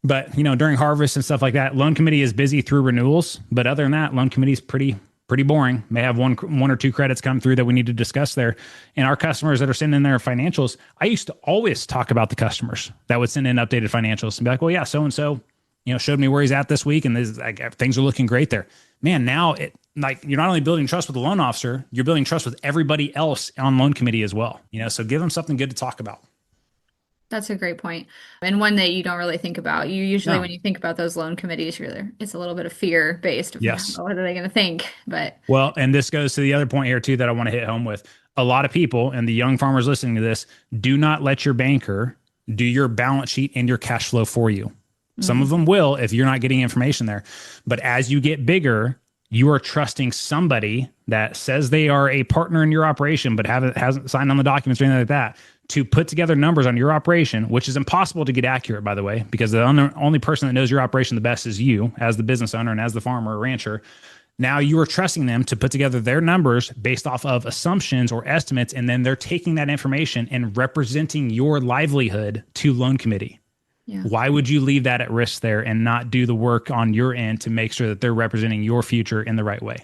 But, you know, during harvest and stuff like that, loan committee is busy through renewals. But other than that, loan committee is pretty boring. May have one or two credits come through that we need to discuss there. And our customers that are sending in their financials, I used to always talk about the customers that would send in updated financials and be like, well, yeah, so and so, you know, showed me where he's at this week, and this, like, things are looking great there. Man, now it, like, you're not only building trust with the loan officer, you're building trust with everybody else on loan committee as well. You know, so give them something good to talk about. That's a great point. And one that you don't really think about. You usually, No. when you think about those loan committees, you're there. It's a little bit of fear based. Yes. What are they going to think? But Well, and this goes to the other point here too that I want to hit home with. A lot of people, and the young farmers listening to this, do not let your banker do your balance sheet and your cash flow for you. Some of mhm. them will if you're not getting information there. But as you get bigger, you are trusting somebody that says they are a partner in your operation, but hasn't signed on the documents or anything like that, to put together numbers on your operation, which is impossible to get accurate, by the way, because the only person that knows your operation the best is you as the business owner and as the farmer or rancher. Now you are trusting them to put together their numbers based off of assumptions or estimates, and then they're taking that information and representing your livelihood to loan committee. Yeah. Why would you leave that at risk there and not do the work on your end to make sure that they're representing your future in the right way?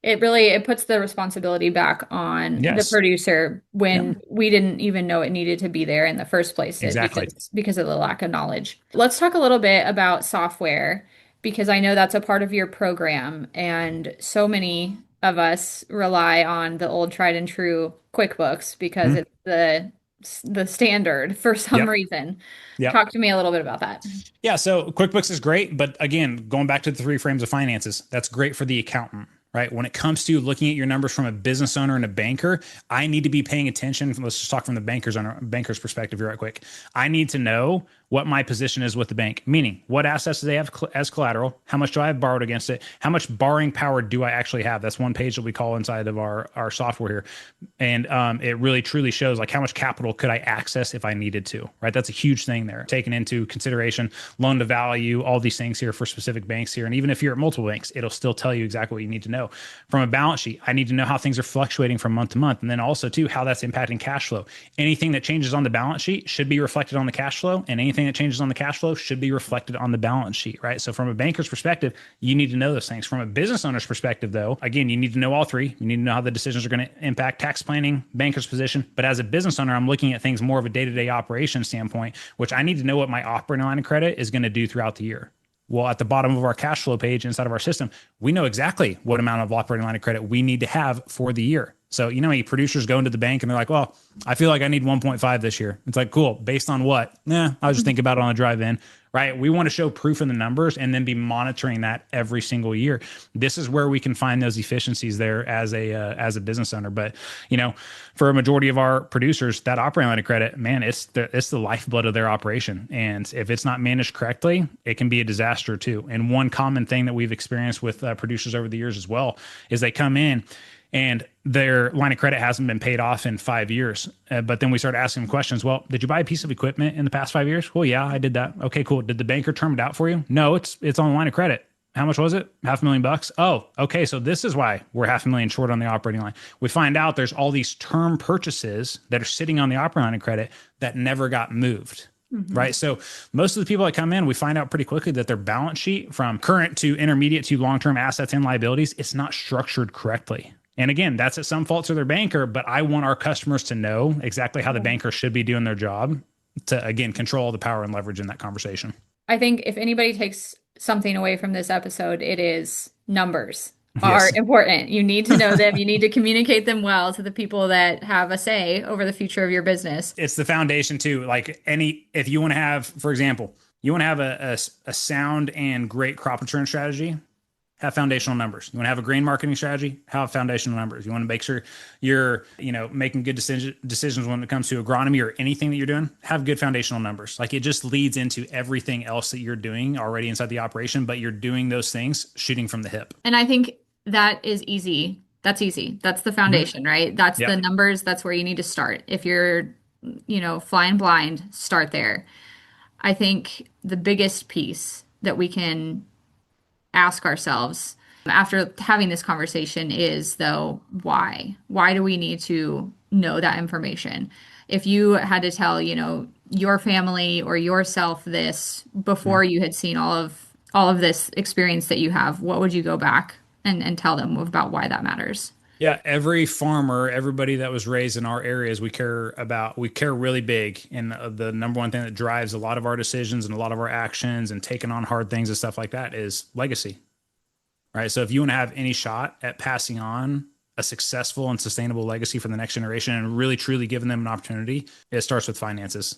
It puts the responsibility back on the Yes. producer Yep. when we didn't even know it needed to be there in the first place Exactly. because of the lack of knowledge. Let's talk a little bit about software because I know that's a part of your program and so many of us rely on the old tried and true QuickBooks because Mhm. it's the standard for some Yep. reason. Yep. Talk to me a little bit about that. Yeah. So QuickBooks is great. But again, going back to the three frames of finances, that's great for the accountant, right? When it comes to looking at your numbers from a business owner and a banker, I need to be paying attention. Let's just talk from the banker's perspective here, right quick. I need to know what my position is with the bank, meaning what assets do they have as collateral? How much do I have borrowed against it? How much borrowing power do I actually have? That's one page that we call inside of our software here. And it really truly shows like how much capital could I access if I needed to, right? That's a huge thing there. Taking into consideration loan to value, all these things here for specific banks here. And even if you're at multiple banks, it'll still tell you exactly what you need to know. From a balance sheet, I need to know how things are fluctuating from month to month. And then also too, how that's impacting cash flow. Anything that changes on the balance sheet should be reflected on the cash flow, and anything that changes on the cash flow should be reflected on the balance sheet, right? So from a banker's perspective, you need to know those things. From a business owner's perspective, though, again, you need to know all three. You need to know how the decisions are going to impact tax planning, banker's position. But as a business owner, I'm looking at things more of a day-to-day operation standpoint, which I need to know what my operating line of credit is going to do throughout the year. Well, at the bottom of our cash flow page inside of our system, we know exactly what amount of operating line of credit we need to have for the year. So, you know, producers go into the bank and they're like, well, I feel like I need 1.5 this year. It's like, cool. Based on what? I was just thinking about it on the drive in, right? We want to show proof in the numbers and then be monitoring that every single year. This is where we can find those efficiencies there as a business owner. But, you know, for a majority of our producers, that operating line of credit, man, it's the lifeblood of their operation. And if it's not managed correctly, it can be a disaster too. And one common thing that we've experienced with producers over the years as well is they come in and their line of credit hasn't been paid off in 5 years. But then we start asking them questions. Well, did you buy a piece of equipment in the past 5 years? Well, yeah, I did that. Okay, cool. Did the banker term it out for you? No, it's on the line of credit. How much was it? $500,000. Oh, okay. So this is why we're $500,000 short on the operating line. We find out there's all these term purchases that are sitting on the operating line of credit that never got moved. Right. So most of the people that come in, we find out pretty quickly that their balance sheet from current to intermediate to long-term assets and liabilities, it's not structured correctly. And again, that's at some fault to their banker, but I want our customers to know exactly how the banker should be doing their job to, again, control all the power and leverage in that conversation. I think if anybody takes something away from this episode, it is numbers are Yes. important. You need to know them. You need to communicate them well to the people that have a say over the future of your business. It's the foundation too. Like if you want to have, for example, you want to have a sound and great crop insurance strategy, have foundational numbers. You want to have a grain marketing strategy, have foundational numbers. You want to make sure you're, making good decisions when it comes to agronomy or anything that you're doing, have good foundational numbers. Like it just leads into everything else that you're doing already inside the operation, but you're doing those things shooting from the hip. And I think that is easy. That's easy. That's the foundation, right? That's the numbers. That's where you need to start. If you're, flying blind, start there. I think the biggest piece that we can ask ourselves after having this conversation is, though, why? Why do we need to know that information? If you had to tell, your family or yourself this before you had seen all of this experience that you have, what would you go back and tell them about why that matters? Yeah, every farmer, everybody that was raised in our areas, we care really big. And the number one thing that drives a lot of our decisions and a lot of our actions and taking on hard things and stuff like that is legacy, right? So if you want to have any shot at passing on a successful and sustainable legacy for the next generation and really truly giving them an opportunity, it starts with finances.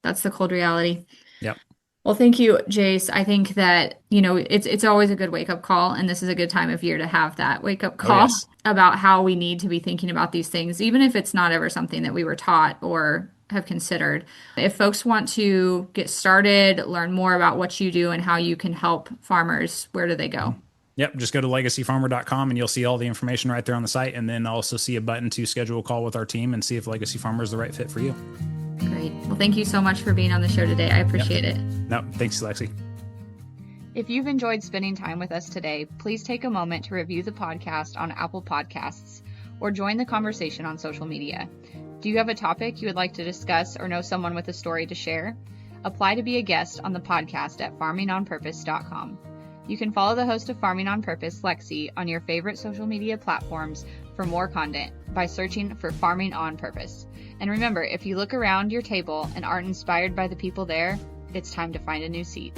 That's the cold reality. Yep. Well, thank you, Jace. I think that, it's always a good wake-up call, and this is a good time of year to have that wake-up call about how we need to be thinking about these things, even if it's not ever something that we were taught or have considered. If folks want to get started, learn more about what you do and how you can help farmers, where do they go? Yep. Just go to legacyfarmer.com and you'll see all the information right there on the site, and then also see a button to schedule a call with our team and see if Legacy Farmer is the right fit for you. Great. Well, thank you so much for being on the show today. I appreciate it. No, thanks, Lexi. If you've enjoyed spending time with us today, please take a moment to review the podcast on Apple Podcasts or join the conversation on social media. Do you have a topic you would like to discuss or know someone with a story to share? Apply to be a guest on the podcast at farmingonpurpose.com. You can follow the host of Farming on Purpose, Lexi, on your favorite social media platforms for more content by searching for Farming on Purpose. And remember, if you look around your table and aren't inspired by the people there, it's time to find a new seat.